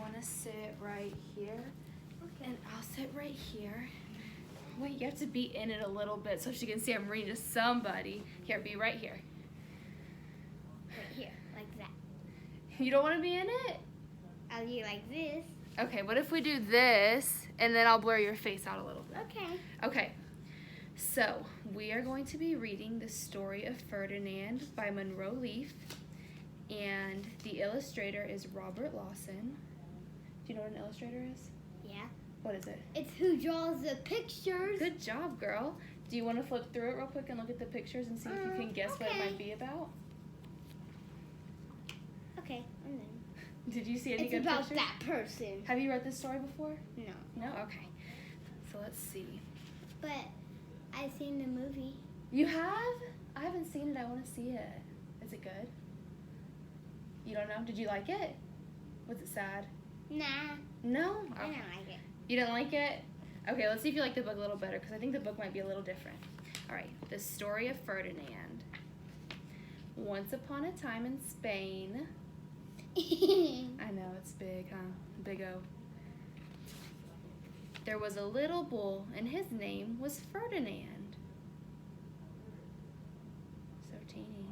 want to sit right here. Okay. And I'll sit right here. Wait, you have to be in it a little bit so she can see I'm reading to somebody. Here, be right here. Right here, like that. You don't want to be in it? I'll be like this. Okay, what if we do this, and then I'll blur your face out a little bit? Okay. Okay, so we are going to be reading The Story of Ferdinand by Monroe Leaf, and the illustrator is Robert Lawson. Do you know what an illustrator is? Yeah. What is it? It's who draws the pictures. Good job, girl. Do you want to flip through it real quick and look at the pictures and see if you can guess what it might be about? Okay, I'm in. Did you see any It's good about pictures? that person. Have you read this story before? No. No? Okay. So let's see. But I've seen the movie. You have? I haven't seen it. I want to see it. Is it good? You don't know? Did you like it? Was it sad? Nah. No? I don't like it. You didn't like it? Okay, let's see if you like the book a little better, because I think the book might be a little different. All right, The Story of Ferdinand. Once upon a time in Spain. I know, it's big, huh? Big O. There was a little bull, and his name was Ferdinand. So teeny.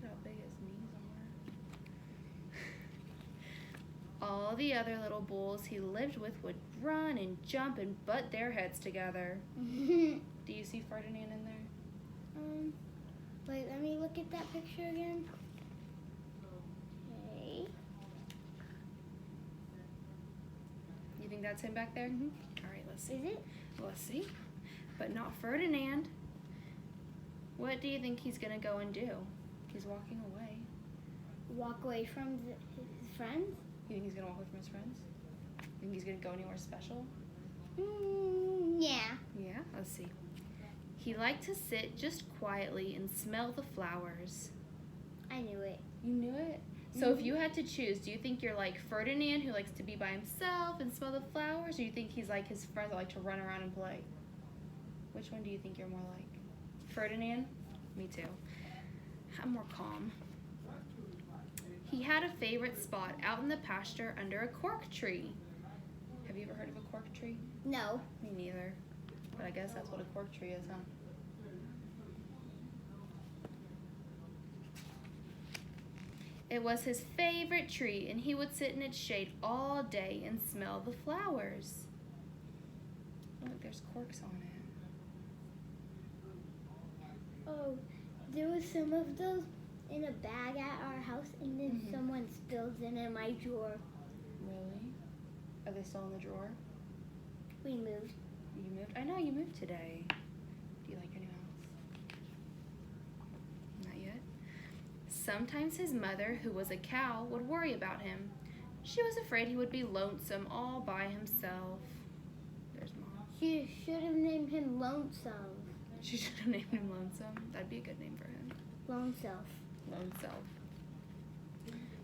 Look how big his knees are. All the other little bulls he lived with would run and jump and butt their heads together. Do you see Ferdinand in there? Wait, let me look at that picture again. Okay. You think that's him back there? Mm-hmm. All right, let's see. Is it? Let's see. But not Ferdinand. What do you think he's going to go and do? He's walking away. Walk away from his friends? You think he's going to walk away from his friends? You think he's going to go anywhere special? Yeah. Yeah, let's see. He liked to sit just quietly and smell the flowers. I knew it. You knew it? So if you had to choose, do you think you're like Ferdinand, who likes to be by himself and smell the flowers, or do you think he's like his friends that like to run around and play? Which one do you think you're more like? Ferdinand? Me too. I'm more calm. He had a favorite spot out in the pasture under a cork tree. Have you ever heard of a cork tree? No. Me neither. But I guess that's what a cork tree is, huh? It was his favorite tree, and he would sit in its shade all day and smell the flowers. Look, there's corks on it. Oh, there was some of those in a bag at our house, and then someone spilled them in my drawer. Really? Are they still in the drawer? We moved. You moved? I know you moved today. Do you like your new house? Not yet. Sometimes his mother, who was a cow, would worry about him. She was afraid he would be lonesome all by himself. There's Mom. She should have named him Lonesome. She should have named him Lonesome. That'd be a good name for him. Lone Self. Lone Self.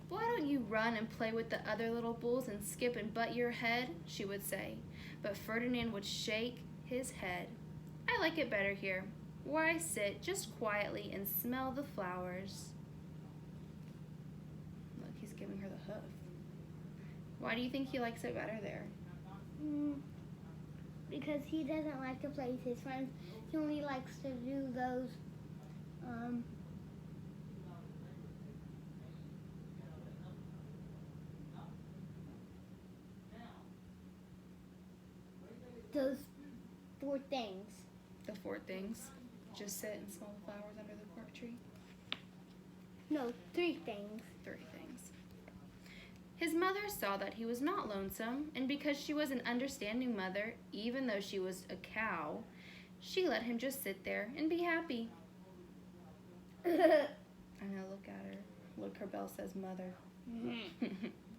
Why don't you run and play with the other little bulls and skip and butt your head? She would say. But Ferdinand would shake his head. I like it better here, where I sit just quietly and smell the flowers. Look, he's giving her the hoof. Why do you think he likes it better there? Because he doesn't like to play with his friends. He only likes to do those, those 4 things. The 4 things. Just sit and smell the flowers under the cork tree. No, 3 things. 3 things. His mother saw that he was not lonesome, and because she was an understanding mother, even though she was a cow, she let him just sit there and be happy. I know, look at her. Look, her bell says mother. I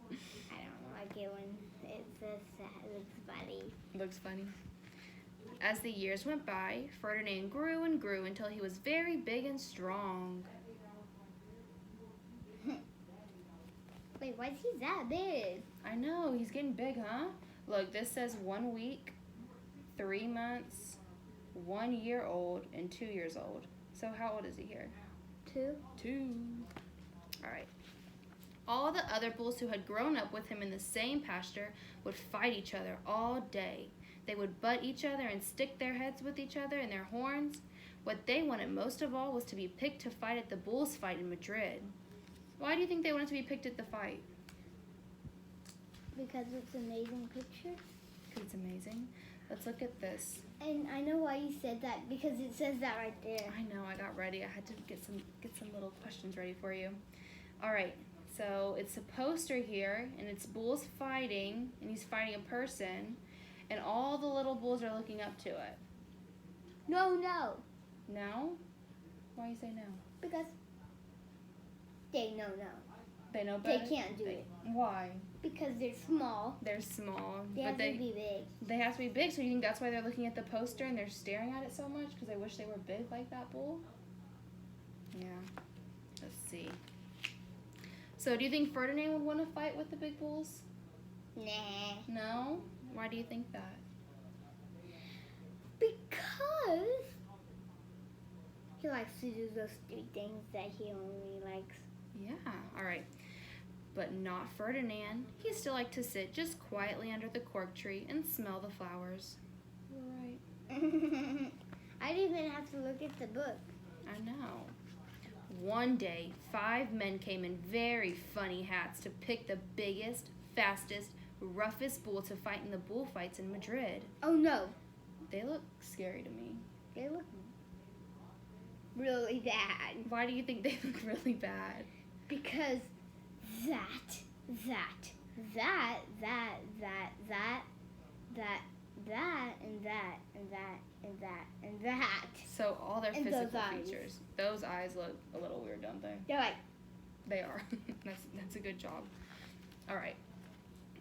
don't like it when it says that. It looks funny. Looks funny. As the years went by, Ferdinand grew and grew until he was very big and strong. Wait, why is he that big? I know, he's getting big, huh? Look, this says 1 week, 3 months, 1 year old, and 2 years old. So how old is he here? 2. 2. All right. All the other bulls who had grown up with him in the same pasture would fight each other all day. They would butt each other and stick their heads with each other and their horns. What they wanted most of all was to be picked to fight at the bulls' fight in Madrid. Why do you think they wanted to be picked at the fight? Because it's an amazing picture. Because it's amazing. Let's look at this. And I know why you said that, because it says that right there. I know, I got ready. I had to get some little questions ready for you. All right, so it's a poster here, and it's bulls fighting, and he's fighting a person, and all the little bulls are looking up to it. No. No? Why you say no? Because they know no. They know better? They can't do it. Why? Because they're small. They're small. They have to be big. They have to be big, so you think that's why they're looking at the poster and they're staring at it so much? Because they wish they were big like that bull? Yeah. Let's see. So do you think Ferdinand would want to fight with the big bulls? Nah. No? Why do you think that? Because he likes to do those three things that he only likes. Yeah, all right. But not Ferdinand. He still liked to sit just quietly under the cork tree and smell the flowers. Right. I didn't even have to look at the book. I know. One day, 5 men came in very funny hats to pick the biggest, fastest, roughest bull to fight in the bullfights in Madrid. Oh no. They look scary to me. They look really bad. Why do you think they look really bad? Because that, and that. So all their And physical those eyes. features. Those eyes look a little weird, don't they? They're like, They are. That's a good job. All right.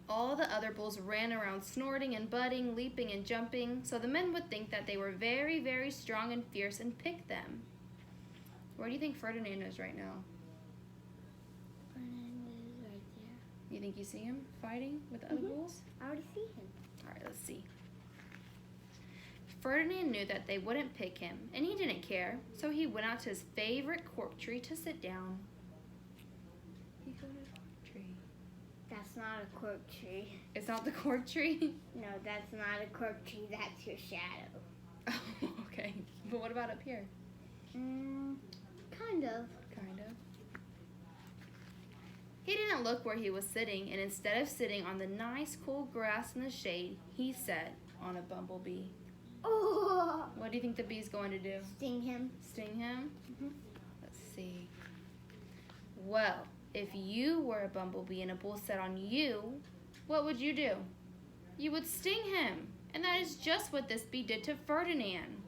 All the other bulls ran around snorting and butting, leaping and jumping, so the men would think that they were very, very strong and fierce and pick them. Where do you think Ferdinand is right now? Ferdinand is right there. You think you see him fighting with the other bulls? I already see him. All right, let's see. Ferdinand knew that they wouldn't pick him, and he didn't care, so he went out to his favorite cork tree to sit down. He go to the cork tree. That's not a cork tree. It's not the cork tree? No, that's not a cork tree. That's your shadow. Oh, okay. But what about up here? Kind of. Kind of. He didn't look where he was sitting, and instead of sitting on the nice cool grass in the shade, he sat on a bumblebee. Oh! What do you think the bee's going to do? Sting him. Sting him? Let's see. Well, if you were a bumblebee and a bull sat on you, what would you do? You would sting him. And that is just what this bee did to Ferdinand.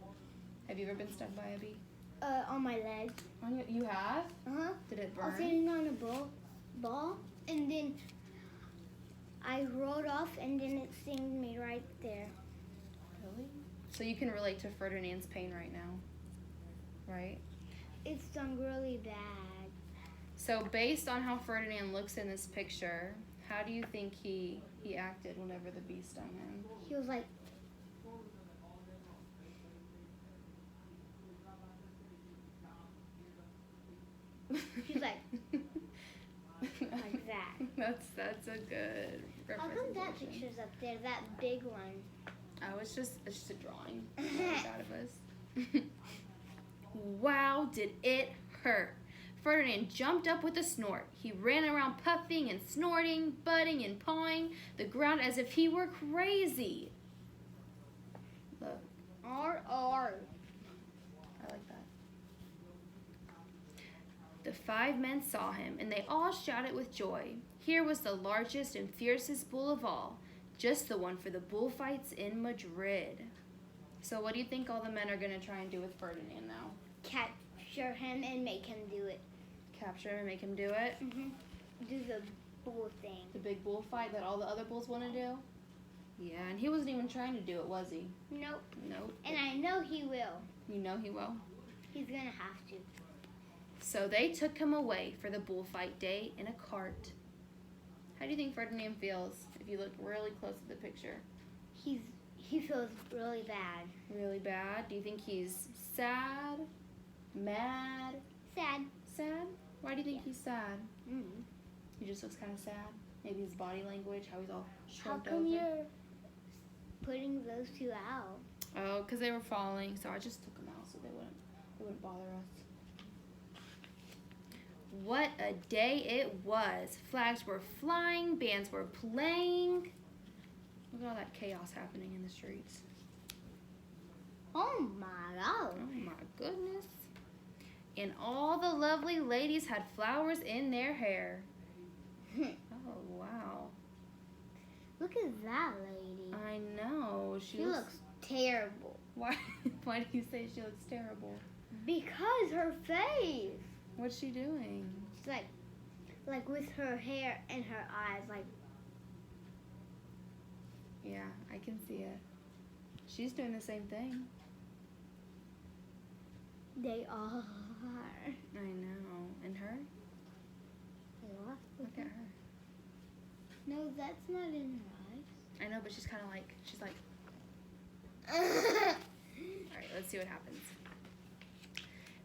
Have you ever been stung by a bee? On my leg. On you? You have? Uh-huh. Did it I was burn? sitting on a ball, and then I rolled off, and then it stinged me right there. Really? So you can relate to Ferdinand's pain right now, right? It stung really bad. So based on how Ferdinand looks in this picture, how do you think he acted whenever the bee stung him? He was like, he's like that. That's a good How come representation. that picture's up there, that big one? Oh, it's just a drawing out of us. Wow, did it hurt. Ferdinand jumped up with a snort. He ran around puffing and snorting, butting and pawing the ground as if he were crazy. Look, R. I like that. The 5 men saw him, and they all shouted with joy. Here was the largest and fiercest bull of all, just the one for the bullfights in Madrid. So what do you think all the men are going to try and do with Ferdinand now? Capture him and make him do it. Capture him and make him do it? Do the bull thing. The big bullfight that all the other bulls want to do? Yeah, and he wasn't even trying to do it, was he? Nope. Nope. And I know he will. You know he will. He's gonna have to. So they took him away for the bullfight day in a cart. How do you think Ferdinand feels if you look really close at the picture? He feels really bad. Really bad? Do you think he's sad? Mad? Sad. Sad? Why do you think he's sad? He just looks kind of sad. Maybe his body language, how he's all How shrugged come over. you're putting those two out? Oh, because they were falling, so I just took them out so they wouldn't bother us. What a day it was. Flags were flying, bands were playing. Look at all that chaos happening in the streets. Oh my god. Oh my goodness. And all the lovely ladies had flowers in their hair. Oh, wow. Look at that lady. I know. She looks terrible. Why do you say she looks terrible? Because her face. What's she doing? She's like with her hair and her eyes, like. Yeah, I can see it. She's doing the same thing. They all are. I know. And her? Look at her. No, that's not in her eyes. I know, but she's kind of like, she's like. Alright, let's see what happens.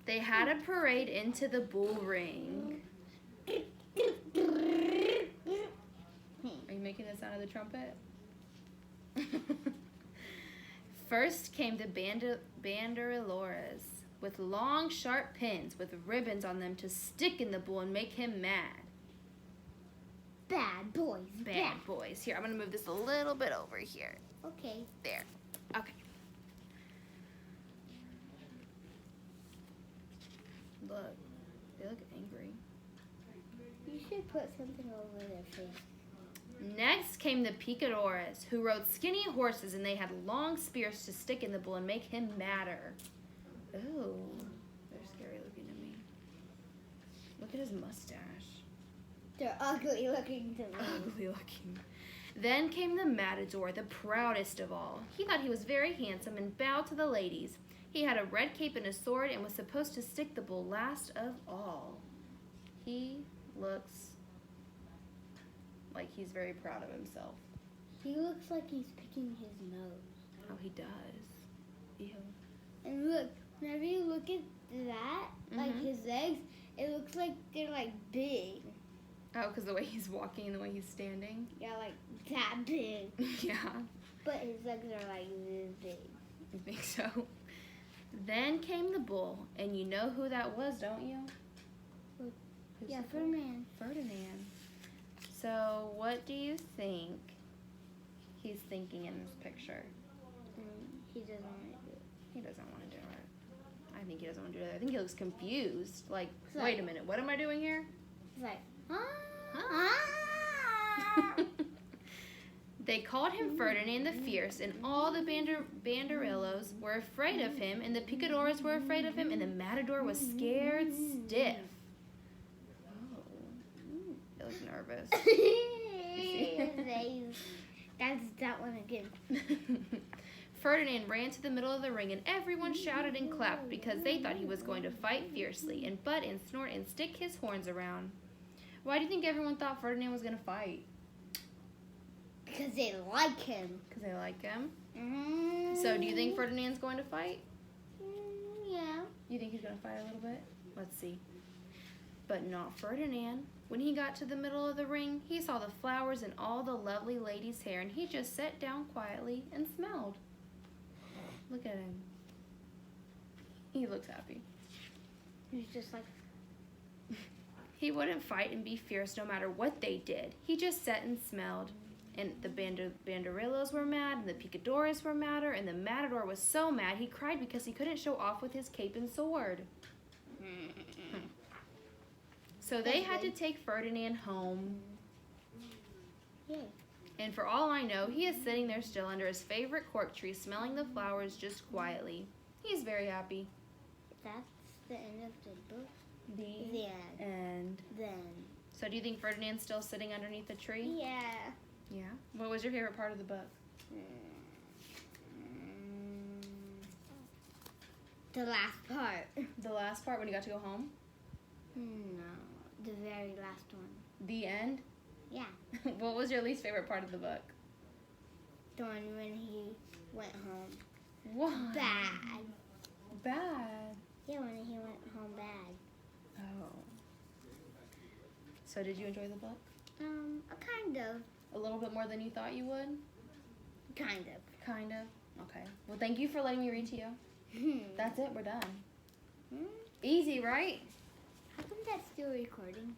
They had a parade into the bull ring. Are you making the sound of the trumpet? First came the banderilloras with long, sharp pins with ribbons on them to stick in the bull and make him mad. Bad boys. Bad boys. Here, I'm going to move this a little bit over here. Okay. There. Okay. Look. They look angry. You should put something over their face. Next came the picadores, who rode skinny horses, and they had long spears to stick in the bull and make him madder. Ooh, they're scary looking to me. Look at his mustache. They're ugly looking to me. Ugly looking. Then came the matador, the proudest of all. He thought he was very handsome and bowed to the ladies. He had a red cape and a sword and was supposed to stick the bull last of all. He looks like he's very proud of himself. He looks like he's picking his nose. Oh, he does. Ew. And look, whenever you look at that, like his legs, it looks like they're like big. Oh, because the way he's walking and the way he's standing? Yeah, like that big. Yeah. But his legs are like this big. You think so? Then came the bull, and you know who that was, don't you? Who? Who's Yeah, the bull? Ferdinand. Ferdinand. So, what do you think he's thinking in this picture? He doesn't want to do it. He doesn't want to do it. I think he doesn't want to do it. I think he looks confused. Like, It's wait a minute, what am I doing here? He's like, They called him Ferdinand the Fierce, and all the banderillos were afraid of him, and the picadores were afraid of him, and the matador was scared stiff. Oh, he looks nervous. That's that one again. Ferdinand ran to the middle of the ring, and everyone shouted and clapped because they thought he was going to fight fiercely and butt and snort and stick his horns around. Why do you think everyone thought Ferdinand was going to fight? Because they like him. Because they like him? So do you think Ferdinand's going to fight? Yeah. You think he's going to fight a little bit? Let's see. But not Ferdinand. When he got to the middle of the ring, he saw the flowers in all the lovely ladies' hair, and he just sat down quietly and smelled. Look at him. He looks happy. He's just like... He wouldn't fight and be fierce no matter what they did. He just sat and smelled. And the banderillos were mad, and the picadores were madder, and the matador was so mad he cried because he couldn't show off with his cape and sword. So they had to take Ferdinand home. Yeah. And for all I know, he is sitting there still under his favorite cork tree, smelling the flowers just quietly. He's very happy. That's the end of the book. The end. Then. So do you think Ferdinand's still sitting underneath the tree? Yeah. Yeah. What was your favorite part of the book? The last part. The last part when you got to go home? No. The very last one. The end? Yeah. What was your least favorite part of the book? The one when he went home. What? Bad. Bad. Yeah, when he went home bad. Oh. So did you enjoy the book? Kind of. A little bit more than you thought you would? Kind of. Kind of. Okay. Well, thank you for letting me read to you. That's it. We're done. Easy, right? How come that's still recording?